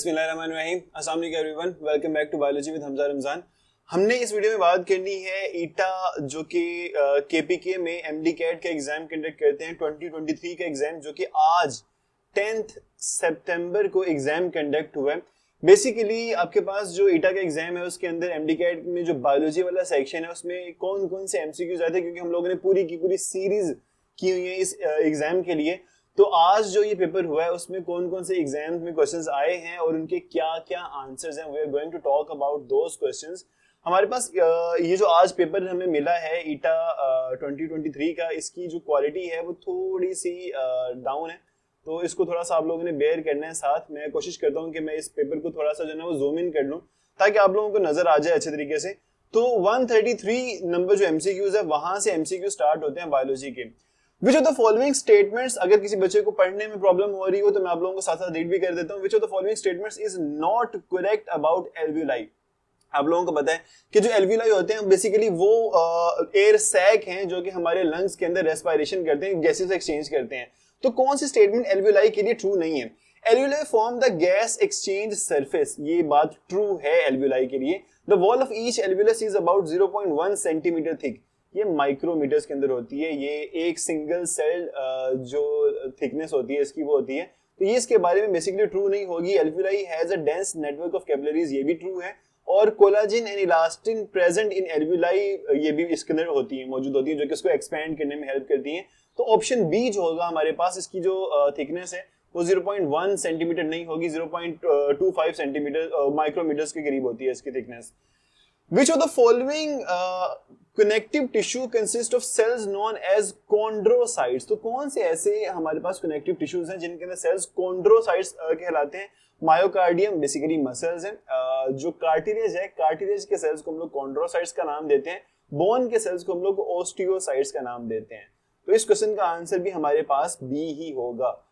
बिस्मिल्लाहिर्रहमानिर्रहीम। अस्सलाम वालेकुम everyone, welcome back to biology with Hamza Ramzan. हमने इस वीडियो में बात करनी है ईटा जो कि केपीके में एमडी कैट का एग्जाम कंडक्ट करते हैं 2023 का एग्जाम, जो कि आज 10 सितंबर को एग्जाम कंडक्ट हुआ है। बेसिकली आपके पास जो ईटा का एग्जाम है उसके अंदर एमडी कैट में जो बायोलॉजी वाला सेक्शन है उसमें कौन कौन से एमसीक्यूज आते हैं, क्योंकि हम लोगों ने पूरी की पूरी सीरीज की हुई है इस एग्जाम के लिए। तो आज जो ये पेपर हुआ है उसमें कौन कौन से एग्जाम्स में क्वेश्चंस आए हैं और उनके क्या क्या आंसर्स हैं, we are going to talk about those questions. हमारे पास ये जो आज पेपर हमें मिला है ईटा 2023 का, इसकी जो क्वालिटी है वो थोड़ी सी डाउन है, तो इसको थोड़ा सा आप लोगों ने बेयर करना है साथ। मैं कोशिश करता हूँ कि मैं इस पेपर को थोड़ा सा जो है वो जूम इन कर लूँ ताकि आप लोगों को नजर आ जाए अच्छे तरीके से। तो 133 नंबर जो एमसीक्यूज है वहां से एमसीक्यू स्टार्ट होते हैं बायोलॉजी के। Which of the following statements, अगर किसी बच्चे को पढ़ने में प्रॉब्लम हो रही हो तो मैं आप लोगों को साथ साथ रीड भी कर देता हूँ। Which of the following statements is not correct about alveoli? आप लोगों को पता है कि जो एल्वियोलाई होते हैं बेसिकली वो एयर सैक हैं जो कि हमारे लंग्स के अंदर रेस्पिरेशन करते हैं, गैसेस एक्सचेंज करते हैं। तो कौन सी स्टेटमेंट एल्वियोलाई के लिए ट्रू नहीं है? Alveoli form the gas exchange surface, ये बात ट्रू है एल्वियोलाई के लिए। The wall of each alveolus is about 0.1 centimetre thick, ये माइक्रोमीटर्स के अंदर होती है। ये एक सिंगल सेल जो थिकनेस होती है इसकी वो होती है, तो ये इसके बारे में बेसिकली ट्रू नहीं होगी। Alveoli has a dense network of capillaries, ये भी ट्रू है। और collagen and elastin present in alveoli, ये भी इसके अंदर होती है, मौजूद होती है, जो कि इसको एक्सपेंड करने में हेल्प करती है। तो ऑप्शन बी जो होगा हमारे पास, इसकी जो थिकनेस है वो 0.1 सेंटीमीटर नहीं होगी, 0.25 सेंटीमीटर माइक्रोमीटर्स के करीब होती है इसकी thickness. Which of the following connective tissue consist of cells known as chondrocytes? तो कौन से ऐसे हमारे पास connective tissues हैं जिनके अंदर cells chondrocytes कहलाते हैं? मायोकार्डियम बेसिकली मसल्स हैं, जो कार्टिलेज है, कार्टिलेज के सेल्स को हम लोग chondrocytes का नाम देते हैं, बोन के सेल्स को हम लोग ओस्टियोसाइट्स का नाम देते हैं। तो इस क्वेश्चन का आंसर भी हमारे पास बी ही होगा।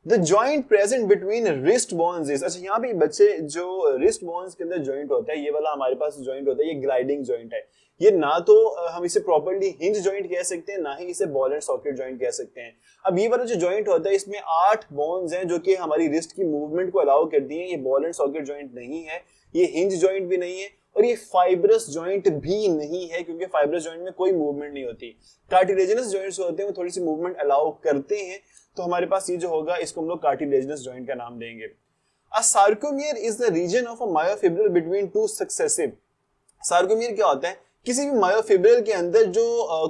The joint present between wrist bones is, अच्छा यहाँ पे बच्चे जो wrist bones के अंदर joint होता है, ये वाला हमारे पास joint होता है, ये ग्लाइडिंग joint है। ये ना तो हम इसे प्रॉपर्ली हिंज जॉइंट कह सकते हैं, ना ही इसे बॉल एंड सॉकेट जॉइंट कह सकते हैं। अब ये वाला जो जॉइंट होता है इसमें 8 बोन्स हैं जो कि हमारी रिस्ट की मूवमेंट को अलाउ करती हैं। ये बॉल एंड सॉकेट जॉइंट नहीं है, ये हिंज जॉइंट भी नहीं है, और ये फाइब्रस जॉइंट भी नहीं है, क्योंकि फाइब्रस जॉइंट में कोई मूवमेंट नहीं होती। कार्टिलेजिनस जॉइंट्स होते हैं वो थोड़ी सी मूवमेंट अलाउ करते हैं, तो हमारे पास ये जो होगा इसको हम लोग कार्टिलेजिनस जॉइंट का नाम देंगे। A sarcomere is the region of a myofibril between two successive. Sarcomere क्या होता है? किसी भी मायोफिब्रिल के अंदर जो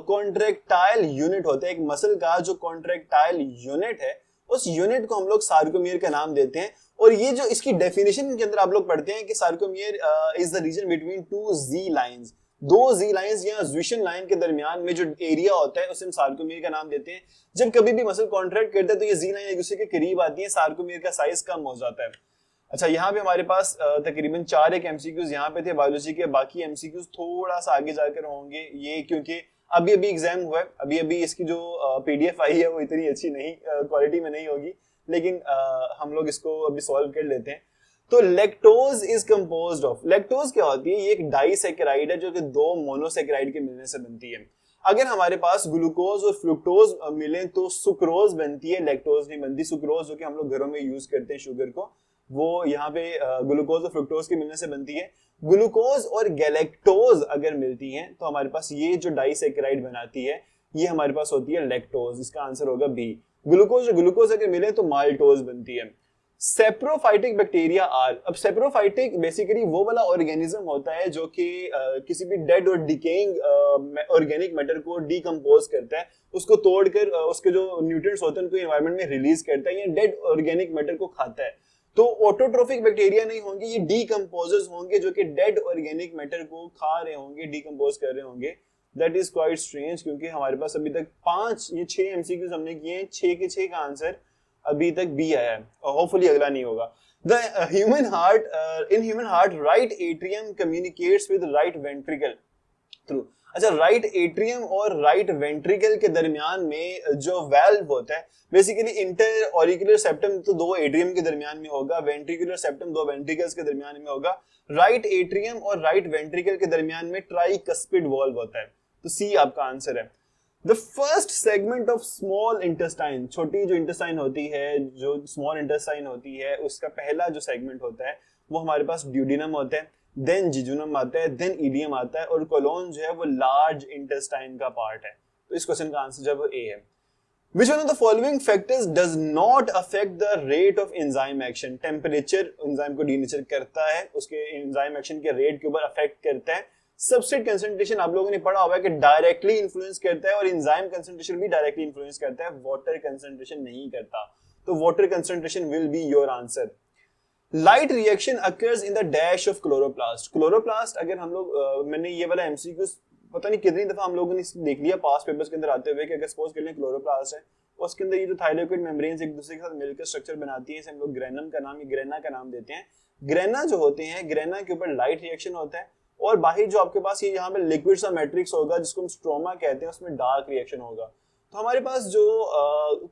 कॉन्ट्रैक्टाइल यूनिट होता है, एक मसल का जो कॉन्ट्रैक्टाइल यूनिट है, उस यूनिट को हम लोग सार्कोमियर का नाम देते हैं। और ये जो इसकी डेफिनेशन के अंदर आप लोग पढ़ते हैं कि sarcomere is the region between two Z lines, दो जी लाइंस या ज्विशन लाइन के दरमियान में जो एरिया होता है उसे हम सार्कोमियर का नाम देते हैं। जब कभी भी मसल कॉन्ट्रैक्ट करता है तो ये जी लाइन एक दूसरे के करीब आती है, सार्कोमियर का साइज कम हो जाता है। अच्छा, यहाँ पे हमारे पास तकरीबन 4 एक एमसीक्यूज यहाँ पे थे बायोलॉजी के, बाकी एमसीक्यूज थोड़ा सा आगे जाकर होंगे ये, क्योंकि अभी अभी एग्जाम हुआ है, अभी अभी इसकी जो पीडीएफ आई है वो इतनी अच्छी नहीं क्वालिटी में नहीं होगी, लेकिन हम लोग इसको अभी सॉल्व कर लेते हैं। तो lactose is composed of, lactose क्या होती है? ये एक डाइसैकेराइड है जो कि 2 मोनोसैकेराइड के मिलने से बनती है। अगर हमारे पास ग्लूकोज और फ्रुक्टोज मिले तो सुक्रोज बनती है, लैक्टोज नहीं बनती। सुक्रोज जो कि हम लोग घरों में यूज करते हैं शुगर को, वो यहाँ पे ग्लूकोज और फ्रुक्टोज के मिलने से बनती है। ग्लूकोज और गैलेक्टोज अगर मिलती हैं तो हमारे पास ये जो डाइसैकेराइड बनाती है ये हमारे पास होती है लैक्टोज। इसका आंसर होगा बी। ग्लूकोज और ग्लूकोज अगर मिले तो माल्टोज बनती है। सेप्रोफाइटिक बैक्टीरिया आर, अब सेप्रोफाइटिक बेसिकली वो वाला ऑर्गेनिज्म होता है जो कि किसी भी डेड और डिकेइंग ऑर्गेनिक मैटर को डिकम्पोज करता है, उसको तोड़कर उसके जो न्यूट्रिएंट्स होते हैं उनको एनवायरनमेंट में रिलीज करता है, ये डेड ऑर्गेनिक मैटर को खाता है। तो ऑटोट्रोफिक बैक्टीरिया नहीं होंगे, ये डीकम्पोजर्स होंगे जो कि डेड ऑर्गेनिक मैटर को खा रहे होंगे, डीकम्पोज कर रहे होंगे। दैट इज क्वाइट स्ट्रेंज, क्योंकि हमारे पास अभी तक 6 एमसीक्यूज हमने किए हैं, 6 के 6 का आंसर अभी तक बी आया है, और होपफुली अगला नहीं होगा। The human heart, in human heart right atrium communicates with right ventricle through. अच्छा, राइट एट्रियम और राइट वेंट्रिकल के दरमियान में जो वाल्व होता है, बेसिकली इंटर ऑरिकुलर सेप्टम तो 2 एट्रियम के दरमियान में होगा, वेंट्रिकुलर सेप्टम 2 वेंट्रिकल्स के दरमियान में होगा। राइट एट्रियम और राइट वेंट्रिकल के दरमियान में ट्राइकस्पिड वाल्व होता है, तो सी आपका आंसर है। The first segment of small intestine, छोटी जो इंटेस्टाइन होती है, जो स्मॉल इंटेस्टाइन होती है, उसका पहला जो सेगमेंट होता है वो हमारे पास ड्यूडिनम होता है, देन जिजुनम आता है, देन इलियम आता है, और कोलोन जो है वो लार्ज इंटेस्टाइन का पार्ट है। तो इस क्वेश्चन का आंसर जो है वो ए है। Which one of the following factors does not affect the rate of enzyme action? Temperature enzyme को डीनेचर करता है, उसके एंजाइम एक्शन के रेट के ऊपर अफेक्ट करता है। सबस्ट्रेट कंसंट्रेशन आप लोगों ने पढ़ा होगा कि डायरेक्टली इन्फ्लुएंस करता है, और एंजाइम कंसंट्रेशन भी डायरेक्टली इन्फ्लुएंस करता है, वाटर कंसंट्रेशन नहीं करता। तो water concentration will be your answer. Light reaction occurs in the dash of chloroplast. Chloroplast अगर हम लोग मैंने ये वाला एमसीक्यू पता नहीं कितनी दफा हम लोगों ने देख लिया पास पेपर्स के अंदर आते हुए कि अगर सपोज कर लें क्लोरोप्लास्ट है, उसके अंदर ये जो थाइलाकोइड मेम्ब्रेन्स एक दूसरे के साथ मिलकर स्ट्रक्चर बनाती हैं, इसे हम लोग ग्रेनम का नाम या ग्रेना का नाम देते हैं। ग्रेना जो होते हैं, ग्रेना के ऊपर लाइट रिएक्शन होता है, और बाहर जो आपके पास ये यहाँ पे लिक्विड सा मैट्रिक्स होगा जिसको हम स्ट्रोमा कहते हैं, उसमें डार्क रिएक्शन होगा। तो हमारे पास जो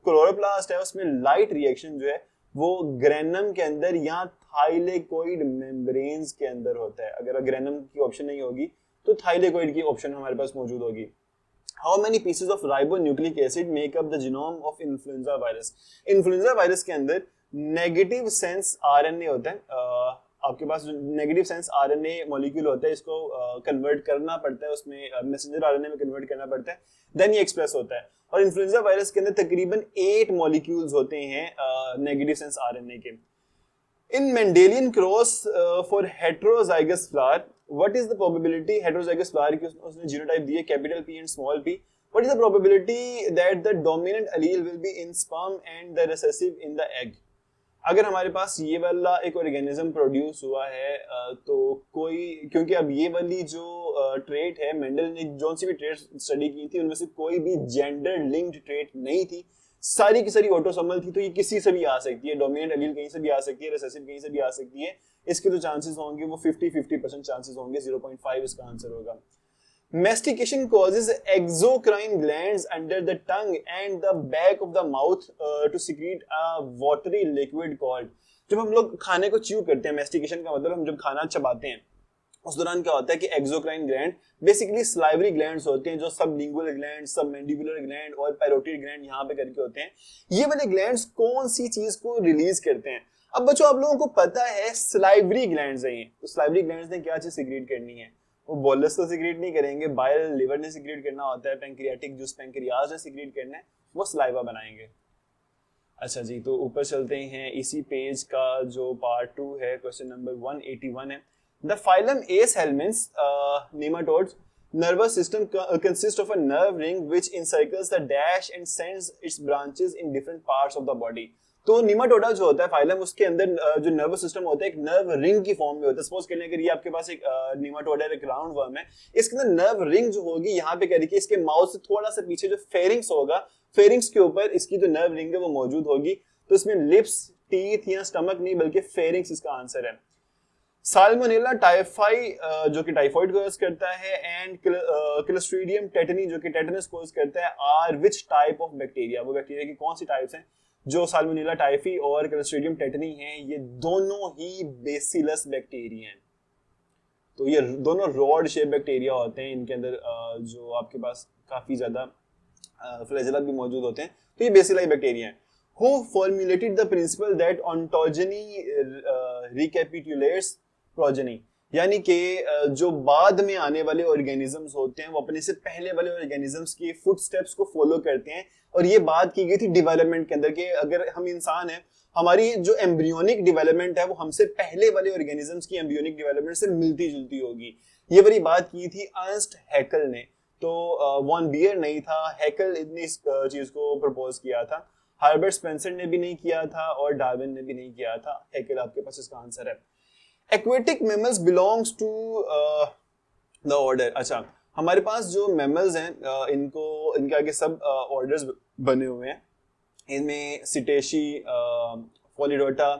क्लोरोप्लास्ट है उसमें लाइट रिएक्शन जो है वो ग्रेनम के अंदर या थाइलेकोइड मेम्ब्रेन्स के अंदर होता है। अगर ग्रेनम की ऑप्शन नहीं होगी तो थाइलेकोइड की ऑप्शन हमारे पास मौजूद होगी। How many pieces of ribonucleic acid make up the genome of influenza virus? Influenza virus के अंदर नेगेटिव सेंस आरएनए होता है। आपके पास जो नेगेटिव सेंस आरएनए मॉलिक्यूल होता है, इसको कन्वर्ट करना पड़ता है, उसमें मैसेंजर आरएनए में कन्वर्ट करना पड़ता है, देन ये एक्सप्रेस होता है। और इन्फ्लुएंजा वायरस के अंदर तकरीबन 8 मॉलिक्यूल्स होते हैं नेगेटिव सेंस आरएनए के। In Mendelian cross for heterozygous flower, what is the probability heterozygous flower की उसने जीनोटाइप दी है capital P and small p. What is the probability that the dominant allele will be in sperm and the recessive in the egg? अगर हमारे पास ये वाला एक organism produce हुआ है तो कोई, क्योंकि अब ये वाली जो ट्रेट है, मेंडल ने जो सी भी ट्रेट स्टडी की थी उनमें से कोई भी जेंडर लिंक्ड ट्रेट नहीं थी, सारी की सारी ऑटोसोमल थी, तो ये किसी से भी आ सकती है, डोमिनेंट एलील कहीं से भी आ सकती है, रिसेसिव कहीं से भी आ सकती है। इसके जो चांसेस होंगे वो 50-50% चांसेस होंगे, 0.5 इसका आंसर होगा। Mastication causes exocrine glands under the tongue and the back of the mouth to secrete a watery liquid called. जब हम लोग खाने को च्यू करते हैं, मेस्टिकेशन का मतलब हम जब खाना चबाते हैं उस दौरान क्या होता है कि exocrine gland basically salivary glands होते हैं, जो सबलिंगुअल ग्लैंड, सबमैंडिबुलर ग्लैंड और पैरोटिड ग्लैंड यहाँ पे करके होते हैं। ये वाले ग्लैंड्स कौन सी चीज को रिलीज करते हैं? अब बच्चों आप लोगों को पता है स्लाइवरी ग्लैंड्स हैं ये, तो स्लाइवरी ग्लैंड्स ने क्या चीज सिक्रीट करनी है? वो बोलस तो सिक्रीट नहीं करेंगे, बाइल लिवर ने सिक्रीट करना होता है, पैंक्रियाटिक जूस पैंक्रियाज ने सिक्रीट करना है, वो सलाइवा बनाएंगे। अच्छा जी, तो ऊपर चलते हैं, इसी पेज का जो पार्ट 2 है, क्वेश्चन नंबर 181 है। The phylum Ace helminths, nematodes, nervous system consists of a nerve ring which encircles the dash and sends its branches in different parts of the body. तो निमाटोडा जो होता है फाइलम, उसके अंदर जो नर्वस सिस्टम होता है एक नर्व रिंग की फॉर्म में होता है। सपोज करने के लिए आपके पास एक निमाटोडा एक राउंड वर्म है, इसके अंदर नर्व रिंग जो होगी यहाँ पे करके इसके माउथ से थोड़ा सा पीछे जो फेरिंग्स होगा, फेरिंग्स के ऊपर इसकी जो नर्व रिंग है वो मौजूद होगी। तो इसमें लिप्स, टीथ या स्टमक नहीं बल्कि फेरिंग्स इसका आंसर है। साल्मोनेला टाइफाई जो कि टाइफॉइड कॉज करता है, एंड क्लोस्ट्रीडियम टेटनी जो कि टेटनस कॉज करता है, or which type of bacteria? वो बैक्टीरिया की कौन सी टाइप्स हैं? जो साल्मोनेला टाइफी और क्लोस्ट्रीडियम टेटनी हैं, ये दोनों ही बेसिलस बैक्टीरिया हैं। तो ये दोनों रॉड शेप बैक्टीरिया होते हैं, इनके अंदर जो आपके पास काफी ज्यादा फ्लैजेला भी मौजूद होते हैं, तो ये बेसिलाई बैक्टीरिया हैं। Who formulated the principle that ontogeny recapitulates progeny? यानी कि जो बाद में आने वाले ऑर्गेनिजम्स होते हैं वो अपने से पहले वाले ऑर्गेनिजम्स के फुटस्टेप्स को फॉलो करते हैं, और ये बात की गई थी डेवलपमेंट के अंदर कि अगर हम इंसान हैं, हमारी जो एम्ब्रियोनिक डेवलपमेंट है वो हमसे पहले वाले ऑर्गेनिजम्स की एम्ब्रियोनिक डेवलपमेंट से मिलती जुलती होगी। ये वाली बात की थी अर्नस्ट हैकल ने, तो वॉन बियर नहीं था, हैकल ने इस चीज को प्रपोज किया था। हर्बर्ट स्पेंसर ने भी नहीं किया था और डार्विन ने भी नहीं किया था। हैकल आपके पास इसका आंसर है। Aquatic mammals belongs to the order. अच्छा, हमारे पास जो मैमल्स हैं इनके आगे सब ऑर्डर्स बने हुए हैं। इनमें सिटेशी, फोलिडोटा,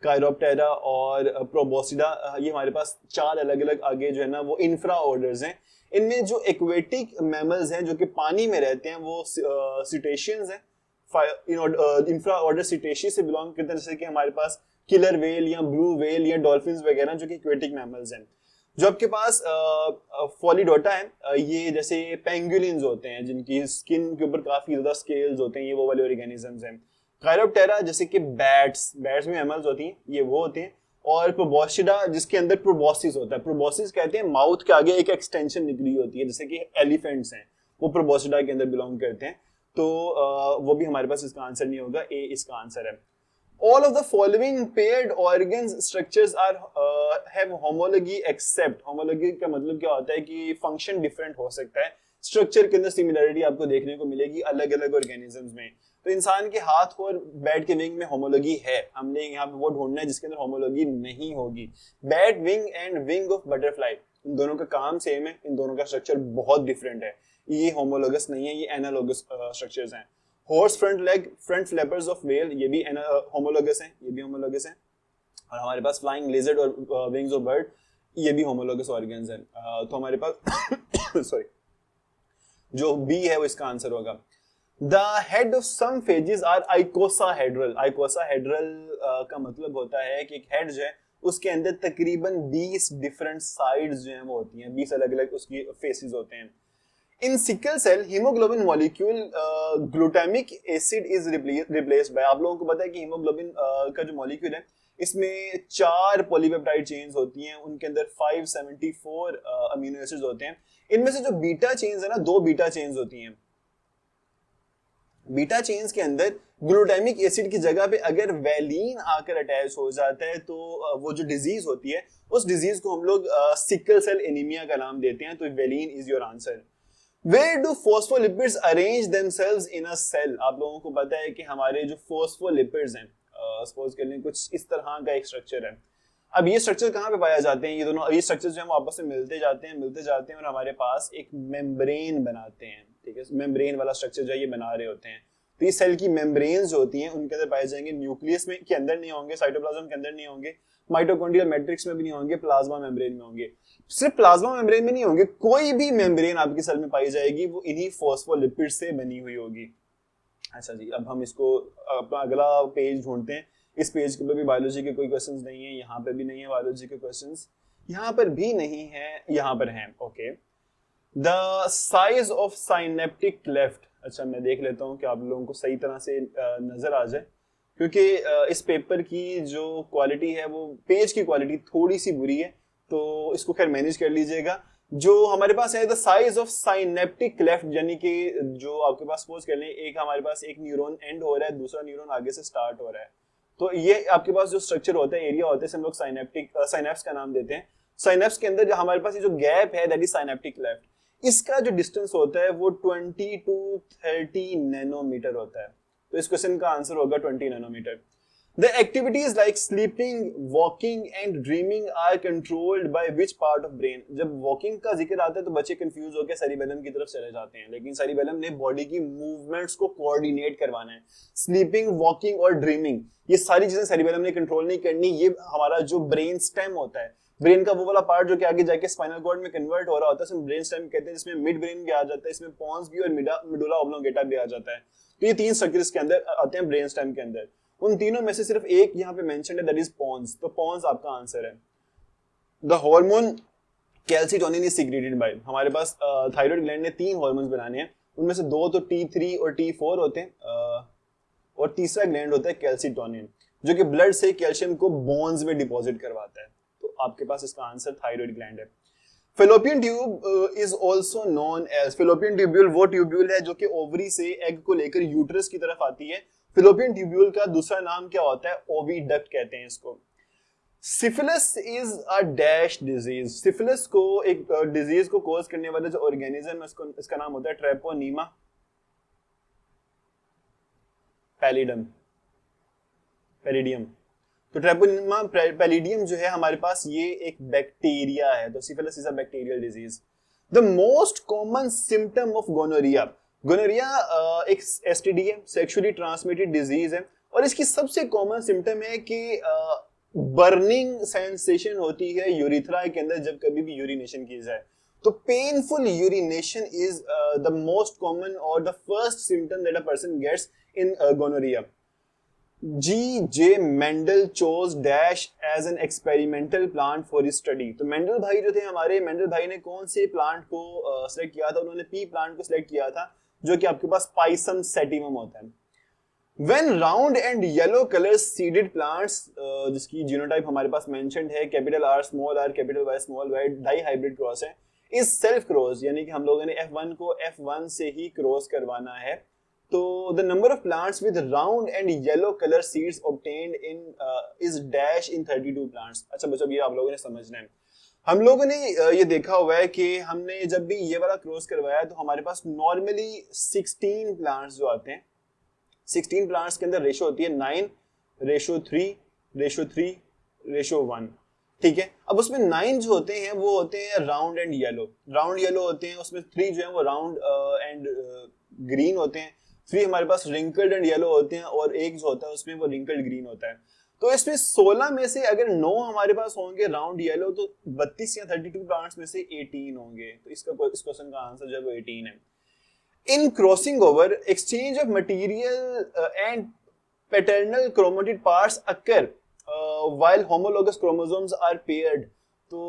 काइरोप्टेरा और प्रोबोसिडा, ये हमारे पास 4 अलग अलग आगे जो है ना वो इंफ्रा ऑर्डर्स हैं। इनमें जो एक्वेटिक मैमल्स हैं जो कि पानी में रहते हैं वो सिटेशियंस हैं, इंफ्रा ऑर्डर सिटेशी से बिलोंग करते हैं, जैसे कि हमारे पास किलर वेल या ब्लू वेल या डॉल्फिन्स वगैरह जो कि एक्वेटिक मैमल्स हैं। जो आपके पास फॉलीडोटा है, ये जैसे पेंगुलिन्स होते हैं जिनकी स्किन के ऊपर काफी ज्यादा स्केल्स होते हैं, ये वो वाले ऑर्गेनिजम्स हैं। कायरोप्टेरा जैसे कि बैट्स में मैमल्स होती हैं, ये वो होते हैं। और प्रोबोस्चिडा जिसके अंदर प्रोबोसिस होता है, प्रोबोसिस कहते हैं माउथ के आगे एक एक्सटेंशन निकली होती है, जैसे कि एलिफेंट्स हैं, वो प्रोबोस्चिडा के अंदर बिलोंग करते हैं। तो वो भी हमारे पास इसका आंसर नहीं होगा, ए इसका आंसर है। All of the following paired organs structures are have homology except, homology का मतलब क्या होता है कि फंक्शन डिफरेंट हो सकता है, स्ट्रक्चर के अंदर सिमिलरिटी आपको देखने को मिलेगी अलग अलग ऑर्गेनिजम्स में। तो इंसान के हाथ और बैट के विंग में होमोलॉजी है, हमने यहाँ पे वो ढूंढना है जिसके अंदर होमोलॉजी नहीं होगी। Bat wing and wing of butterfly, इन दोनों का काम सेम है, इन दोनों का स्ट्रक्चर बहुत डिफरेंट है, ये होमोलोगस नहीं है, ये एनालोगस स्ट्रक्चर्स हैं। Horse front leg, front flappers of whale, ये भी होमोलोगस हैं, ये भी होमोलोगस हैं। और हमारे पास फ्लाइंग लिजर्ड और विंग्स ऑफ बर्ड, ये भी होमोलोगस ऑर्गन्स हैं। तो हमारे पास सॉरी, जो बी है वो इसका आंसर होगा। The head of some phages are icosahedral, icosahedral का मतलब होता है कि एक हेड जो है उसके अंदर तकरीबन 20 डिफरेंट साइड्स जो हैं वो होती हैं, 20 अलग अलग उसकी फेसेस होते हैं। In sickle cell, hemoglobin molecule glutamic acid is replaced by, आप लोगों को पता है कि हीमोग्लोबिन का जो मॉलिक्यूल है इसमें 4 पॉलीपेप्टाइड चेन्स होती हैं, उनके अंदर 574 अमीनो एसिड्स होते हैं। इनमें से जो बीटा चेन्स है ना, 2 बीटा चेन्स होती हैं। बीटा चेन्स के अंदर ग्लूटामिक एसिड की जगह पे अगर वैलीन आकर अटैच हो जाता है तो वो जो डिजीज होती है उस डिजीज को हम लोग सिकल सेल एनीमिया का नाम देते हैं। तो valine is your answer. Where do phospholipids arrange themselves in a cell? आप लोगों को पता है कि हमारे जो phospholipids हैं, सपोज कर लें कुछ इस तरह का एक स्ट्रक्चर है। अब ये स्ट्रक्चर कहाँ पे पाया जाते हैं? ये दोनों ये स्ट्रक्चर जो है वो आपस में मिलते जाते हैं और हमारे पास एक मेम्ब्रेन बनाते हैं। ठीक है, मेम्ब्रेन वाला स्ट्रक्चर जो है ये बना रहे होते हैं। तो ये सेल की मेम्ब्रेन्स जो होती हैं उनके अंदर पाए जाएंगे, न्यूक्लियस में के अंदर नहीं होंगे, साइटोप्लाज्म के अंदर नहीं होंगे, माइटोकॉन्ड्रियल मैट्रिक्स में भी नहीं होंगे, प्लाज्मा मेम्ब्रेन में होंगे। सिर्फ प्लाज्मा मेम्ब्रेन में नहीं होंगे, कोई भी मेम्ब्रेन आपकी सेल में पाई जाएगी वो इन्हीं फॉस्फोलिपिड से बनी हुई होगी। अच्छा जी, अब हम इसको अपना अगला पेज ढूंढते हैं। इस पेज के ऊपर भी बायोलॉजी के कोई क्वेश्चंस नहीं है, यहाँ पे भी नहीं है बायोलॉजी के क्वेश्चंस, यहाँ पर भी नहीं है, यहाँ पर हैं। Okay, the size of synaptic cleft, अच्छा मैं देख लेता हूँ कि आप लोगों को सही तरह से नजर आ जाए, क्योंकि इस पेपर की जो क्वालिटी है वो पेज की क्वालिटी थोड़ी सी बुरी है, तो इसको खैर मैनेज कर लीजिएगा। जो हमारे पास है the size of synaptic cleft, यानी कि जो आपके पास सपोज कर लें एक हमारे पास एक न्यूरॉन एंड हो रहा है, दूसरा न्यूरॉन आगे से स्टार्ट हो रहा है, तो ये आपके पास जो स्ट्रक्चर होता है, एरिया होता है, हम लोग साइनेप्स का नाम देते हैं। साइनेप्स के अंदर जो हमारे पास ये जो गैप है दैट इज साइनेप्टिक क्लेफ्ट, इसका जो डिस्टेंस होता है वो 20 to 30 नैनोमीटर होता है। तो इस क्वेश्चन का आंसर होगा 20 nanometre. The activities like sleeping, walking and dreaming are controlled by which part of brain? जब walking का जिक्र आता है तो बच्चे कंफ्यूज होकर सेरिबेलम की तरफ चले जाते हैं, लेकिन सेरिबेलम ने बॉडी की मूवमेंट्स को कोऑर्डिनेट करवाना है। स्लीपिंग, वॉकिंग और ड्रीमिंग, ये सारी चीजें सेरिबेलम ने कंट्रोल नहीं करनी, ये हमारा जो ब्रेन स्टेम होता है, ब्रेन का वो वाला पार्ट जो कि आगे जाके स्पाइनल कॉर्ड में कन्वर्ट हो रहा होता है, इसमें ब्रेन स्टेम कहते हैं, जिसमें मिड ब्रेन भी आ जाता है, इसमें पॉन्स भी और मिडुला ऑब्लोंगेटा भी आ जाता है। तो ये 3 स्ट्रक्चर्स के अंदर आते हैं ब्रेन स्टेम के अंदर। उन तीनों में से सिर्फ एक यहाँ पे मेंशन्ड है, दैट इज पॉन्स। तो पॉन्स आपका आंसर है। The hormone calcitonin is secreted by, हमारे पास थायराइड ग्लैंड ने 3 हार्मोन्स बनाने हैं, उनमें से 2 तो T3 और T4 होते हैं, और तीसरा ग्लैंड होता है कैल्सिटोनिन, जो कि ब्लड से कैल्शियम को बोन्स में डिपॉजिट करवाता है। तो आपके पास इसका आंसर थायराइड ग्लैंड है। Fallopian tube is also known as, fallopian tubule वो ट्यूब्यूल है जो कि ओवरी से एग को लेकर यूट्रस की तरफ आती है। फेलोपियन ट्यूब्यूल का दूसरा नाम क्या होता है? ओविडक्ट कहते हैं इसको। Syphilis is a dash disease, syphilis को एक डिजीज को कॉज करने वाला जो ऑर्गेनिज्म है इसका नाम होता है ट्रेपोनीमा पैलिडियम। तो ट्रेपोनीमा पैलिडियम जो है हमारे पास ये एक बैक्टीरिया है, तो syphilis is a bacterial disease. The most common symptom of gonorrhoea, gonorrhoea एक एसटीडी है, सेक्सुअली ट्रांसमिटेड डिजीज है, और इसकी सबसे कॉमन सिम्टम है कि बर्निंग सेंसेशन होती है यूरिथ्रा के अंदर जब कभी भी यूरिनेशन की जाए। तो painful urination is the most common और the first symptom that a person gets in gonorrhoea. G J Mendel chose dash as an experimental plant for his study. तो मेंडल भाई जो थे हमारे, मेंडल भाई ने कौन से प्लांट को सिलेक्ट किया था? उन्होंने पी प्लांट को सिलेक्ट किया था, जो कि आपके पास पाइसम सेटिवम होता है। When round and yellow color seeded plants, जिसकी जीनोटाइप हमारे पास मेंशन्ड है, capital R small R capital Y small Y, dihybrid cross है, इज सेल्फ क्रॉस, यानी कि हम लोगों ने F1 को F1 से ही क्रॉस करवाना है। तो the number of plants with round and yellow colour seeds obtained in is dash in 32 plants. अच्छा बच्चों, ये आप लोगों ने समझना है। हम लोगों ने ये देखा हुआ है कि हमने जब भी ये वाला क्रॉस करवाया तो हमारे पास नॉर्मली 16 प्लांट्स जो आते हैं, 16 प्लांट्स के अंदर रेशो होती है 9:3:3:1। ठीक है, अब उसमें 9 जो होते हैं वो होते हैं round and yellow, round yellow होते हैं। उसमें 3 जो है वो राउंड एंड ग्रीन होते हैं। 3 हमारे पास रिंकल्ड एंड येलो होते हैं, और एक जो होता है उसमें वो रिंकल्ड ग्रीन होता है। तो इसमें 16 में से अगर 9 हमारे पास होंगे राउंड येलो, तो 32 या 32 प्लांट्स में से 18 होंगे। तो इस क्वेश्चन का आंसर जो है वो 18 है। In crossing over, exchange of material and paternal chromatid parts occur while homologous chromosomes are paired. तो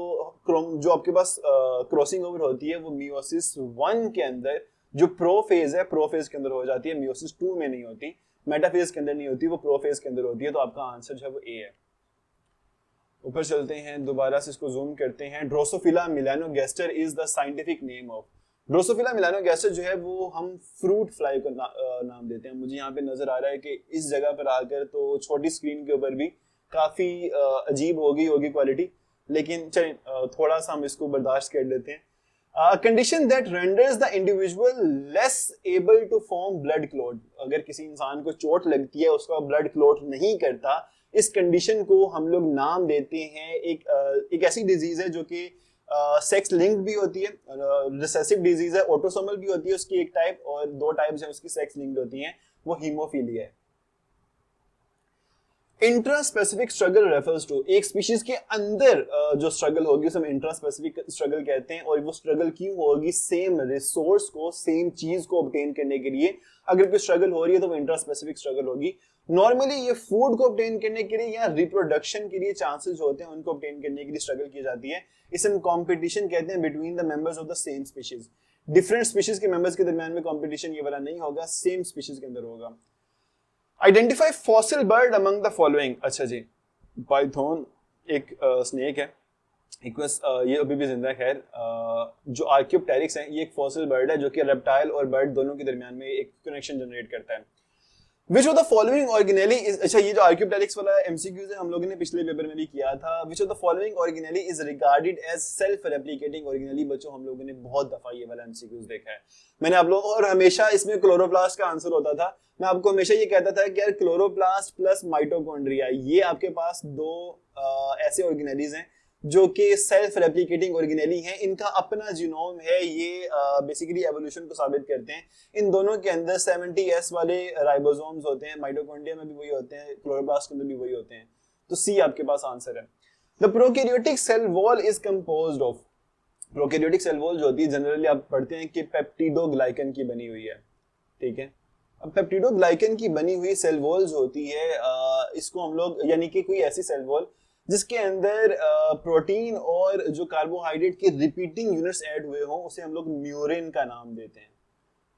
जो आपके पास क्रॉसिंग ओवर होती है वो मियोसिस 1 के अंदर, जो प्रोफेज है, प्रोफेज के अंदर हो जाती है, मियोसिस 2 में नहीं होती, मेटाफेज के अंदर नहीं होती, वो प्रोफेज के अंदर होती है। तो आपका आंसर जो है वो ए है। ऊपर चलते हैं, दोबारा से इसको जूम करते हैं। Drosophila melanogaster is the scientific name of. Drosophila melanogaster जो है वो हम फ्रूट फ्लाई को नाम देते हैं। मुझे यहाँ पे नजर आ रहा है कि इस जगह पर आकर तो छोटी स्क्रीन के ऊपर भी काफी अजीब होगी क्वालिटी, लेकिन चलिए थोड़ा सा हम इसको बर्दाश्त कर लेते हैं। Condition that renders the individual less able to form blood clot. अगर किसी इंसान को चोट लगती है, उसका ब्लड क्लॉट नहीं करता, इस कंडीशन को हम लोग नाम देते हैं एक ऐसी डिजीज है जो कि सेक्स लिंक्ड भी होती है, रिसेसिव डिजीज है, ऑटोसोमल भी होती है उसकी एक टाइप, और 2 टाइप्स है उसकी सेक्स लिंक्ड होती हैं, वो हीमोफीलिया है। इंट्रास्पेसिफिक स्ट्रगल रेफर्स टू, एक स्पीशीज के अंदर जो स्ट्रगल होगी उसे हम इंट्रास्पेसिफिक स्ट्रगल कहते हैं। और वो स्ट्रगल क्यों होगी? सेम रिसोर्स को, सेम चीज को ऑब्टेन करने के लिए अगर कोई स्ट्रगल हो रही है तो वो इंट्रास्पेसिफिक स्ट्रगल होगी। नॉर्मली ये फूड को ऑब्टेन करने के लिए या रिप्रोडक्शन के लिए चांसेस होते हैं, उनको ऑब्टेन करने के लिए स्ट्रगल की जाती है। इसे हम कंपटीशन कहते हैं between the members of the same species. Different species के मेंबर्स के दरमियान में कंपटीशन ये वाला नहीं होगा, सेम स्पीशीज के अंदर होगा। Identify fossil bird among the following. अच्छा जी, पाइथन एक स्नेक है, ये अभी भी जिंदा है। खैर, जो आर्क्योप्टेरिक्स है, ये एक फॉसिल बर्ड है जो कि रेप्टाइल और बर्ड दोनों के दरमियान में एक कनेक्शन जनरेट करता है। Which of the following organelle is, अच्छा ये जो आर्क्योप्टेरिक्स वाला MCQs है हम लोगों ने पिछले पेपर में भी किया था। Which of the following organelle is regarded as self-replicating organelle? बच्चों हम लोगों ने बहुत दफा ये वाला MCQs देखा है, मैंने आप लोगों, और हमेशा इसमें क्लोरोप्लास्ट का आंसर होता था। मैं आपको हमेशा ये कहता था कि यार क्लोरोप्लास्ट प्लस माइटोकॉन्ड्रिया, ये आपके पास 2 ऐसे ऑर्गेनेलीज हैं जो कि सेल्फ रेप्लिकेटिंग ऑर्गेनेली हैं, इनका अपना जीनोम है, ये बेसिकली एवोल्यूशन को साबित करते हैं। इन दोनों के अंदर 70S वाले राइबोसोम्स होते हैं, माइटोकॉन्ड्रिया में भी वही होते हैं, क्लोरोप्लास्ट के अंदर भी वही होते हैं। तो सी आपके पास आंसर है। The prokaryotic cell wall is composed of. Prokaryotic cell wall जो होती है जनरली आप पढ़ते हैं कि पेप्टिडोग्लाइकन की बनी हुई है, ठीक है। अब पेप्टिडोग्लाइकन की बनी हुई सेल वॉल जो होती है, इसको हम लोग, यानी कि कोई ऐसी सेल वॉल जिसके अंदर प्रोटीन और जो कार्बोहाइड्रेट के रिपीटिंग यूनिट्स ऐड हुए हों, उसे हम लोग म्यूरिन का नाम देते हैं।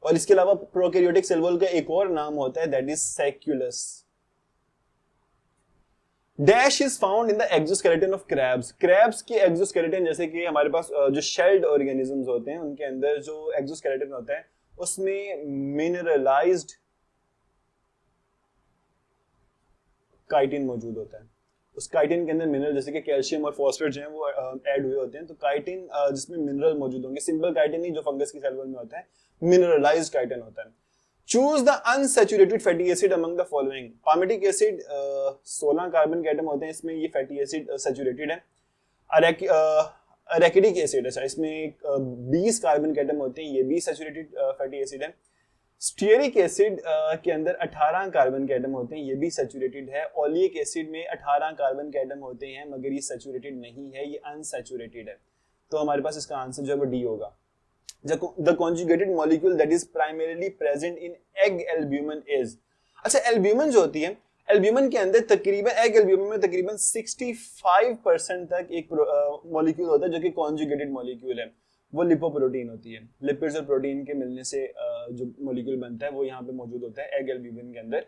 और इसके अलावा प्रोकैरियोटिक सेल वॉल का एक और नाम होता है, that is sacculus. Dash is found in the exoskeleton of crabs. Crabs के एक्सोस्केलेटन, जैसे कि हमारे पास जो शेल्ड ऑर्गेनिजम्स होते हैं, उनके अंदर जो एक्सोस्केलेटन होता है उसमें मिनरलाइज्ड काइटिन मौजूद होता है। उस काइटिन के अंदर मिनरल जैसे कि कैल्शियम और फॉस्फेट जो हैं वो ऐड हुए होते हैं। तो काइटिन जिसमें मिनरल मौजूद होंगे, सिंपल काइटिन नहीं जो फंगस की सेल वॉल में होता है, मिनरलाइज्ड काइटिन होता है। Choose the unsaturated fatty acid among the following. Palmitic acid 16 carbon के एटम होते हैं, इसमें ये फैटी एसिड सैचुरेटेड है। अरेकिडिक एसिड, अच्छा इसमें 20 कार्बन के एटम होते हैं, ये भी सैचुरेटेड फैटी एसिड है। स्टीयरिक एसिड के अंदर 18 कार्बन के एटम होते हैं, ये भी सैचुरेटेड है। ओलिक एसिड में 18 कार्बन के एटम होते हैं, मगर ये सैचुरेटेड नहीं है, ये अनसैचुरेटेड है। तो हमारे पास इसका आंसर जो है वो डी होगा। The conjugated molecule that is primarily present in egg albumin is, अच्छा एल्ब्यूमिन जो होती है, एल्ब्यूमिन के अंदर तकरीबन एग एल्ब्यूमिन में तकरीबन 65% तक एक मॉलिक्यूल होता है जो कि कॉन्जुगेटेड मॉलिक्यूल है, वो लिपोप्रोटीन होती है। लिपिड्स और प्रोटीन के मिलने से जो मॉलिक्यूल बनता है वो यहाँ पे मौजूद होता है एग एल्ब्यूमिन के अंदर।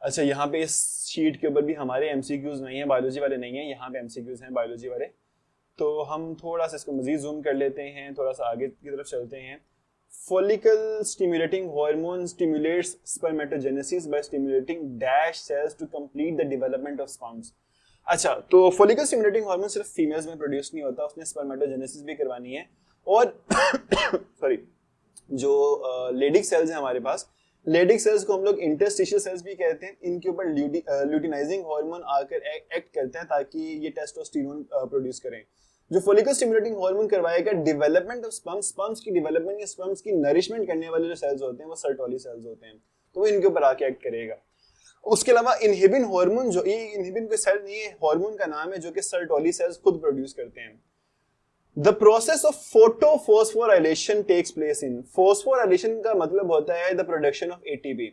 अच्छा, यहाँ पे इस शीट के ऊपर भी हमारे एमसीक्यूज नहीं है, बायोलॉजी वाले नहीं है, यहाँ पे एमसीक्यूज हैं बायोलॉजी वाले। तो हम थोड़ा सा इसको मजीद जूम कर लेते हैं, थोड़ा सा आगे की तरफ चलते हैं। Follicle stimulating hormone stimulates spermatogenesis by stimulating dash cells to complete the development of sperms। अच्छा, तो follicle stimulating hormone सिर्फ फीमेल्स में प्रोड्यूस नहीं होता, उसने स्पर्मेटोजेनेसिस भी करवानी है। और सॉरी, जो लेडिक सेल्स हैं हमारे पास, लेडिक सेल्स को हम लोग इंटरस्टिशियल सेल्स भी कहते हैं। इनके ऊपर ल्यूटिनाइजिंग हार्मोन आकर एक्ट करते हैं ताकि ये टेस्टोस्टेरोन प्रोड्यूस करें। जो फोलिकल स्टिमुलेटिंग हार्मोन करवाएगा डेवलपमेंट ऑफ स्पर्म्स, स्पर्म्स की डेवलपमेंट या स्पर्म्स की नरिशमेंट करने वाले जो सेल्स होते हैं वो सर्टोली सेल्स होते हैं, तो वो इनके ऊपर आके एक्ट करेगा। उसके अलावा इनहिबिन हार्मोन, जो ये इनहिबिन कोई सेल नहीं है, हार्मोन का नाम है, जो कि सर्टोली सेल्स खुद प्रोड्यूस करते हैं। The process of photophosphorylation takes place in, phosphorylation का मतलब होता है the production of ATP।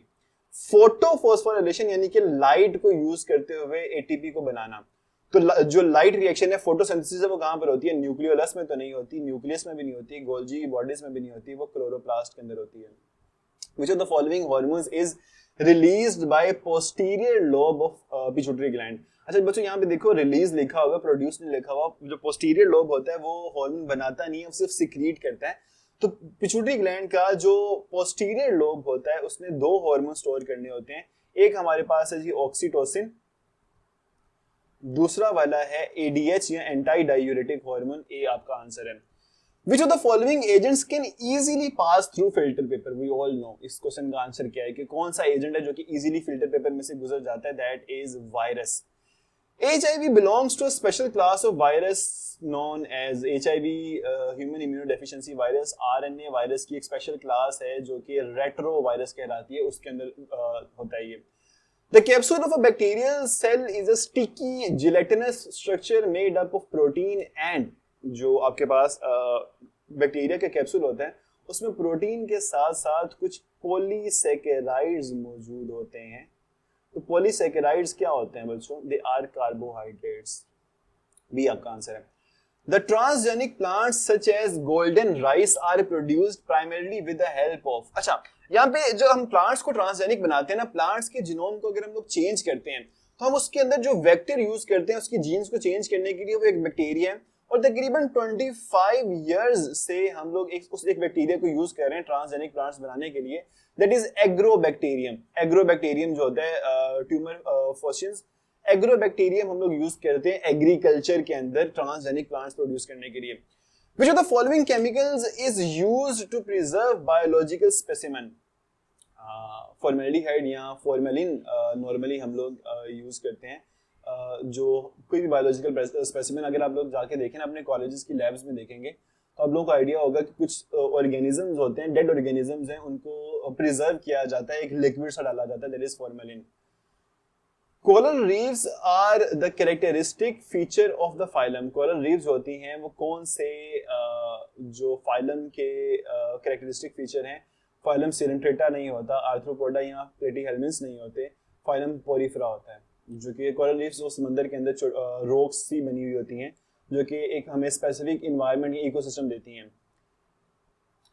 photophosphorylation यानी कि लाइट को यूज करते हुए ATP को बनाना। तो जो लाइट रिएक्शन है, फोटोसिंथेसिस है, वो कहां पर होती है? न्यूक्लियोलस में तो नहीं होती, न्यूक्लियस में भी नहीं होती, गोल्जी बॉडीज में भी नहीं होती, वो क्लोरोप्लास्ट के अंदर होती है। Which of the following hormones is released by posterior lobe of pituitary gland? अच्छा बच्चों, यहाँ पे देखो रिलीज लिखा होगा, प्रोड्यूस नहीं लिखा हुआ। जो पोस्टीरियर लोब होता है वो हार्मोन बनाता नहीं है, वो सिर्फ सिक्रीट करता है। तो पिट्यूटरी ग्लैंड का जो पोस्टीरियर लोब होता है उसने दो हार्मोन स्टोर करने होते हैं। एक हमारे पास है जी ऑक्सीटोसिन, दूसरा वाला है एडीएच या एंटी डायूरेटिक हार्मोन। ए आपका आंसर है। Which of the following agents can easily pass through filter paper? We all know इस क्वेश्चन का आंसर क्या है कि कौन सा एजेंट है जो कि इजीली फिल्टर पेपर में से गुजर जाता है? That is virus। HIV belongs to a special class of virus known as HIV human immunodeficiency virus। RNA virus की एक स्पेशल क्लास है जो कि रेट्रो वायरस कहलाती है, उसके अंदर होता है ये। The capsule of a bacterial cell is a sticky gelatinous structure made up of protein and, जो आपके पास बैक्टीरिया का कैप्सूल होता है उसमें प्रोटीन के साथ साथ कुछ पॉलीसैकेराइड्स मौजूद होते हैं। तो पॉलीसैकेराइड्स क्या होते हैं बच्चों? They are carbohydrates. बी आपका आंसर है। The transgenic plants such as golden rice are produced primarily with the help of। अच्छा, यहाँ पे जो हम प्लांट्स को ट्रांसजेनिक बनाते हैं ना, प्लांट्स के जीनोम को अगर हम लोग चेंज करते हैं तो हम उसके अंदर जो वेक्टर यूज करते हैं उसकी जीन्स को चेंज करने के लिए, वो एक बैक्टीरिया है। और तकरीबन 25 इयर्स से हम लोग एक बैक्टीरिया को यूज कर रहे हैं ट्रांसजेनिक प्लांट्स बनाने के लिए। That is agrobacterium. एग्रोबैक्टीरियम जो होता है ट्यूमर फोसियंस, एग्रोबैक्टीरियम हम लोग यूज करते हैं एग्रीकल्चर के अंदर ट्रांसजेनिक प्लांट्स प्रोड्यूस करने के लिए। Which of the following chemicals is used to preserve biological specimen? Formaldehyde या फॉर्मेलिन नॉर्मली हम लोग यूज करते हैं। जो कोई भी बायोलॉजिकल स्पेसिमेन अगर आप लोग जाके देखें ना अपने कॉलेजेस की लैब्स में देखेंगे तो आप लोगों को आइडिया होगा कि कुछ ऑर्गेनिजम्स होते हैं, डेड ऑर्गेनिजम्स हैं, उनको प्रिजर्व किया जाता है, एक लिक्विड सा डाला जाता है, that is formalin. Coral reefs are the characteristic feature of the phylum. Coral reefs होती हैं वो कौन से जो फाइलम के कैरेक्टरिस्टिक फीचर हैं? फाइलम सिरेंट्रेटा नहीं होता, आर्थ्रोपोडा या प्लेटीहेल्मिन्स नहीं होते, फाइलम पोरिफेरा होता है। जो कि कोरल रीफ्स वो समंदर के अंदर रॉक्स सी बनी हुई होती हैं जो कि एक हमें स्पेसिफिक एनवायरनमेंट या इकोसिस्टम देती हैं।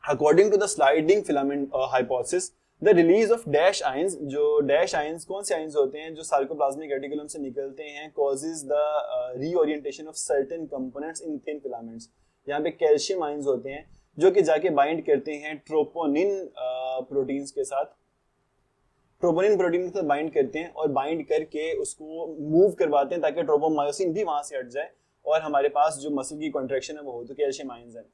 According to the sliding filament hypothesis, the release of dash ions, जो डैश आयंस कौन से आयंस होते हैं जो सार्कोप्लाज्मिक रेटिकुलम से निकलते हैं, causes the reorientation of certain components in thin filaments. यहाँ पे कैल्शियम आयंस होते हैं जो कि जाके बाइंड करते हैं ट्रोपोनिन प्रोटीन्स के साथ, ट्रोपोनिन प्रोटीन के साथ बाइंड करते हैं और बाइंड करके उसको मूव करवाते हैं ताकि ट्रोपोमायोसिन भी वहां से हट जाए और हमारे पास जो मसल की कॉन्ट्रैक्शन है वो हो, तो कैल्शियम आयंस है।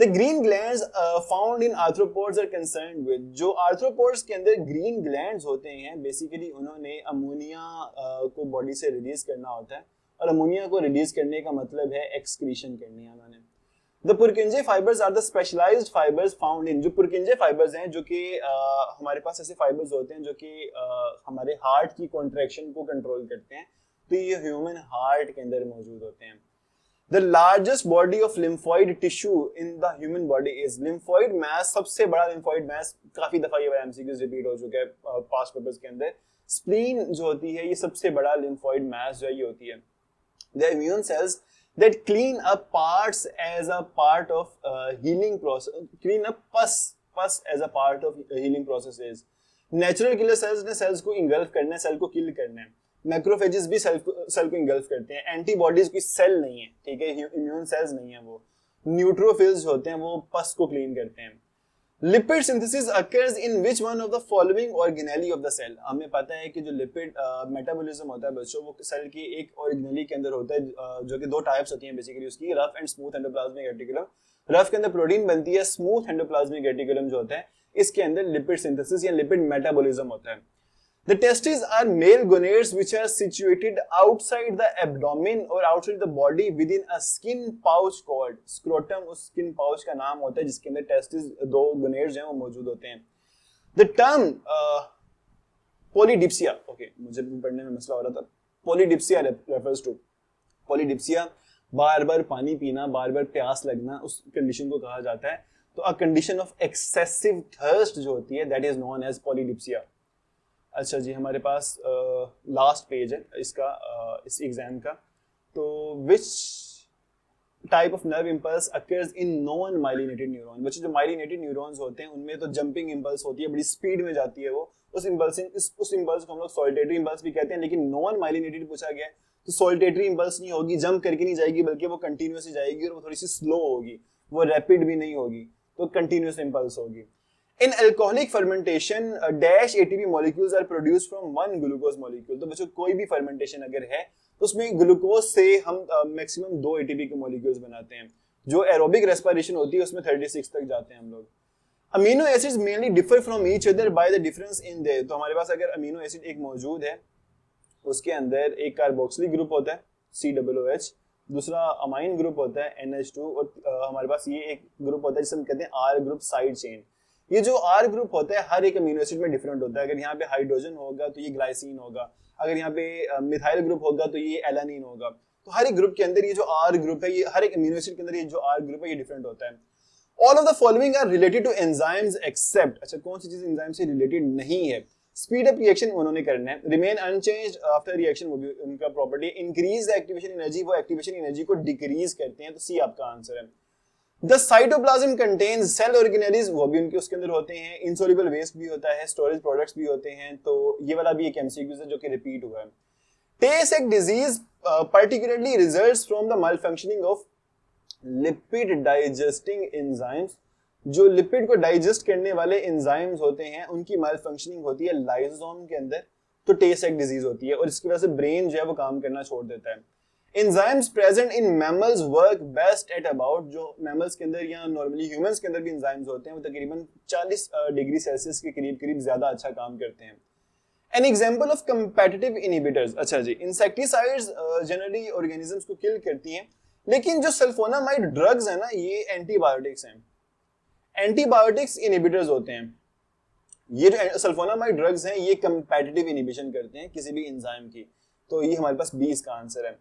The green glands found in arthropods are concerned with, जो arthropods के अंदर green glands होते हैं बेसिकली उन्होंने अमोनिया को बॉडी से रिलीज करना होता है और अमोनिया को रिलीज करने का मतलब है एक्सक्रीशन करनी है उन्होंने। The Purkinje fibers are the specialized fibers found in, जो Purkinje fibers हैं जो कि हमारे पास ऐसे fibers होते हैं जो कि हमारे हार्ट की कॉन्ट्रैक्शन को कंट्रोल करते हैं, तो ये ह्यूमन हार्ट के अंदर मौजूद होते हैं। The largest body of lymphoid tissue in the human body is, lymphoid mass, सबसे बड़ा lymphoid mass, काफी दफा ये वाला MCQs रिपीट हो चुका है पास्ट पेपर्स के अंदर, स्प्लीन जो होती है ये सबसे बड़ा लिम्फोइड मास जो है ये होती है। The immune cells that clean up parts as a part of healing process, clean up pus as a part of healing processes। Natural killer cells ने सेल्स को इंगल्फ करना है, सेल को किल करना है। मैक्रोफेजेस भी सेल को इंगल्फ करते हैं। एंटीबॉडीज कोई सेल नहीं है, ठीक है, इम्यून सेल्स नहीं है वो। न्यूट्रोफिल्स होते हैं वो पस को क्लीन करते हैं। Lipid synthesis occurs in which one of the following organelle of the cell. हमें पता है कि जो लिपिड मेटाबॉलिज्म होता है बच्चों, वो सेल की एक ऑर्गेनेली के अंदर होता है, जो कि दो टाइप्स होती हैं बेसिकली उसकी, rough and smooth endoplasmic reticulum. Rough के अंदर प्रोटीन बनती है, स्मूथ एंडोप्लाज्मिक रेटिकुलम जो होता है इसके अंदर लिपिड सिंथेसिस या लिपिड मेटाबॉलिज्म होता है। The testes are male gonads which are situated outside the abdomen or outside the body within a skin pouch called scrotum। उस skin pouch का नाम होता है जिसके अंदर testes दो gonads हैं वो मौजूद होते हैं। The term polydipsia, okay, मुझे भी पढ़ने में मसला हो रहा था। Polydipsia refers to, polydipsia बार बार पानी पीना, बार बार प्यास लगना, उस कंडीशन को कहा जाता है। तो a condition of excessive thirst जो होती है that is known as polydipsia। अच्छा जी, हमारे पास लास्ट पेज है इसका, इस एग्जाम का। तो विच type of nerve impulse occurs in non myelinated neuron. बच्चे जो माइलिनेटेड न्यूरॉन्स होते हैं उनमें तो जंपिंग इंपल्स होती है, बड़ी स्पीड में जाती है वो। उस इंपल्स को हम लोग सॉलिटेटरी इंपल्स भी कहते हैं। लेकिन नॉन माइलिनेटेड पूछा गया तो सॉलिटेटरी इंपल्स नहीं होगी, जंप करके नहीं जाएगी, बल्कि वो कंटिन्यूअसली जाएगी और वो थोड़ी सी स्लो होगी, वो रैपिड भी नहीं होगी, तो कंटिन्यूअस इंपल्स होगी। In alcoholic fermentation, dash ATP molecules are produced from one glucose molecule। तो बच्चों कोई भी fermentation अगर है तो उसमें ग्लूकोज से हम मैक्सिमम 2 ATP के molecules बनाते हैं। जो एरोबिक रेस्पिरेशन होती है उसमें 36 तक जाते हैं हम लोग। Amino acids mainly differ from each other by the difference in their. तो हमारे पास अगर अमीनो एसिड एक मौजूद है, उसके अंदर एक कार्बोक्सिलिक ग्रुप होता है COOH, दूसरा अमाइन ग्रुप होता है NH2, और हमारे पास ये एक ग्रुप होता है जिसे हम कहते हैं R ग्रुप साइड चेन। ये जो R ग्रुप होता है हर एक अमीनो एसिड में डिफरेंट होता है। अगर यहाँ पे हाइड्रोजन होगा तो ये ग्लाइसिन होगा, अगर यहाँ पे मिथाइल ग्रुप होगा तो ये एलानिन होगा। तो हर एक ग्रुप के अंदर ये जो R ग्रुप है, ये हर एक अमीनो एसिड के अंदर ये जो R ग्रुप है ये डिफरेंट होता है। All of the following are related to enzymes except, अच्छा कौन सी चीज एंजाइम से रिलेटेड नहीं है? स्पीड अप रिएक्शन उन्होंने करना है, रिमेन अनचेंज्ड आफ्टर रिएक्शन वो भी उनका property, increase the activation energy, वो एक्टिवेशन एनर्जी को डिक्रीज करते हैं। तो सी आपका आंसर है। The cytoplasm contains cell organelles, वो भी उनके उसके अंदर होते हैं। insoluble waste भी होता है, storage products भी होते हैं। तो ये वाला भी एक MCQ है जो कि रिपीट हुआ है। Tay-Sachs disease particularly results from the malfunctioning of lipid digesting enzymes। जो लिपिड को डाइजेस्ट करने वाले एंजाइम्स होते हैं उनकी malfunctioning होती है लाइसोसोम के अंदर, तो Tay-Sachs डिजीज होती है और इसकी वजह से ब्रेन जो है वो काम करना छोड़ देता है। Enzymes present in mammals work best at about, जो mammals के अंदर या नॉर्मली ह्यूमंस के अंदर भी एंजाइम्स होते हैं वो तकरीबन 40 डिग्री सेल्सियस के करीब ज्यादा अच्छा काम करते हैं। An example of competitive inhibitors, अच्छा जी, इंसेक्टिसाइड्स जनरली ऑर्गेनिजम्स को किल करती हैं, लेकिन जो सल्फोनामाइड ड्रग्स है ना ये एंटीबायोटिक्स हैं, एंटीबायोटिक्स इनहिबिटर्स होते हैं। ये जो सल्फोनामाइड ड्रग्स हैं ये कंपेटिटिव इनहिबिशन करते हैं किसी भी एंजाइम की। तो ये हमारे पास 20 का आंसर है।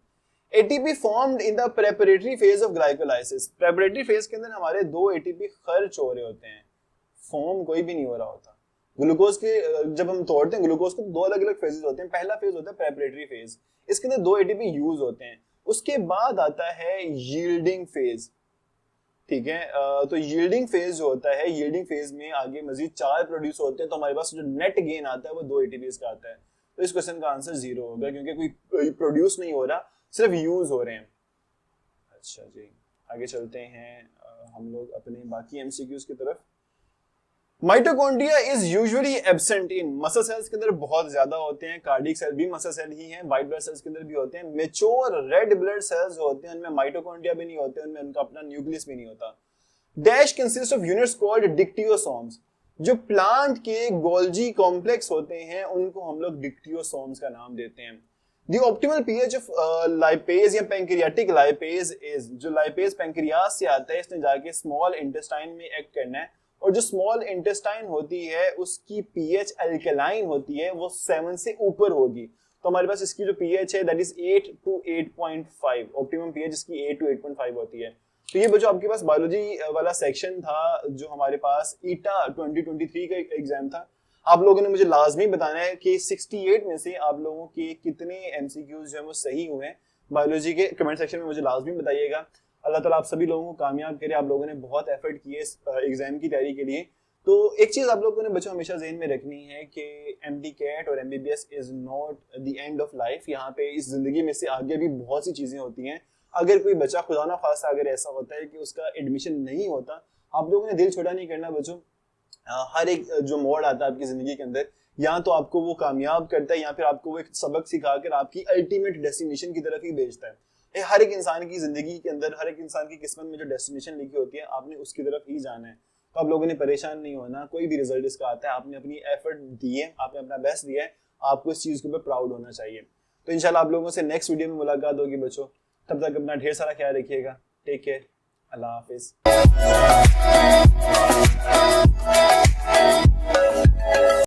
ATP formed in the preparatory phase of glycolysis। preparatory phase के अंदर हमारे 2 ATP खर्च हो रहे होते हैं, फॉर्म कोई भी नहीं हो रहा होता। ग्लूकोज के जब हम तोड़ते हैं ग्लूकोज को 2 अलग अलग फेजेस होते हैं। पहला फेज होता है preparatory phase, इसके अंदर 2 ATP यूज होते हैं। उसके बाद आता है yielding phase, ठीक है। तो yielding phase जो होता है, yielding phase में आगे मजीद 4 प्रोड्यूस होते हैं। तो हमारे पास जो नेट गेन आता है वो 2 ATPs का आता है। तो इस क्वेश्चन का आंसर 0 होगा क्योंकि कोई प्रोड्यूस नहीं हो रहा, सिर्फ यूज हो रहे हैं। अच्छा जी, आगे चलते हैं हम लोग अपने बाकी एमसीक्यूज की तरफ। Mitochondria is usually absent in, muscle cells के अंदर बहुत ज्यादा होते हैं, कार्डियक सेल भी मसल सेल ही हैं, व्हाइट ब्लड सेल्स के अंदर भी होते हैं। मैच्योर रेड ब्लड सेल्स होते हैं उनमें माइटोकॉन्ड्रिया भी नहीं होते, उनमें उनका अपना न्यूक्लियस भी नहीं होता। Dash consist of units called dictyosomes. जो प्लांट के गोल्जी कॉम्प्लेक्स होते हैं उनको हम लोग डिक्टियोसोम्स का नाम देते हैं। The optimal pH of lipase या pancreatic lipase is, जो lipase pancreas से आता है, इसने जाके small intestine में एक्ट करना है और जो small intestine होती है उसकी pH alkaline होती है, वो 7 से ऊपर होगी। तो हमारे पास इसकी जो pH है that is 8 to 8.5, optimum pH इसकी 8 to 8.5 होती है। तो ये जो आपके पास बायोलॉजी वाला सेक्शन था जो हमारे पास ईटा 2023 का एग्जाम था, आप लोगों ने मुझे लाजमी बताना है कि 68 में से आप लोगों के कितने एमसीक्यूज जो है वो सही हुए हैं बायोलॉजी के। कमेंट सेक्शन में मुझे लाजमी बताइएगा। अल्लाह ताला आप सभी लोगों को कामयाब करे। आप लोगों ने बहुत एफर्ट किए इस एग्जाम की तैयारी के लिए। तो एक चीज आप लोगों ने बच्चों हमेशा ज़हन में रखनी है कि एमडी कैट और MBBS is not the end of life. यहाँ पे इस जिंदगी में से आगे भी बहुत सी चीजें होती हैं। अगर कोई बच्चा खुदा ना खास्ता अगर ऐसा होता है कि उसका एडमिशन नहीं होता, आप लोगों ने दिल छोटा नहीं करना बच्चों। हर एक जो मोड़ आता है आपकी जिंदगी के अंदर, या तो आपको वो कामयाब करता है या फिर आपको वो एक सबक सिखाकर आपकी अल्टीमेट डेस्टिनेशन की तरफ ही भेजता है। हर एक इंसान की जिंदगी के अंदर, हर एक इंसान की किस्मत में जो डेस्टिनेशन लिखी होती है, आपने उसकी तरफ ही जाना है। तो आप लोगों ने परेशान नहीं होना। कोई भी रिजल्ट इसका आता है, आपने अपनी एफर्ट दी है, आपने अपना बेस्ट दिया है, आपको इस चीज के ऊपर प्राउड होना चाहिए। तो इंशाल्लाह आप लोगों से नेक्स्ट वीडियो में मुलाकात होगी बच्चों। तब तक अपना ढेर सारा ख्याल रखिएगा। Take care. अल्लाह हाफिज।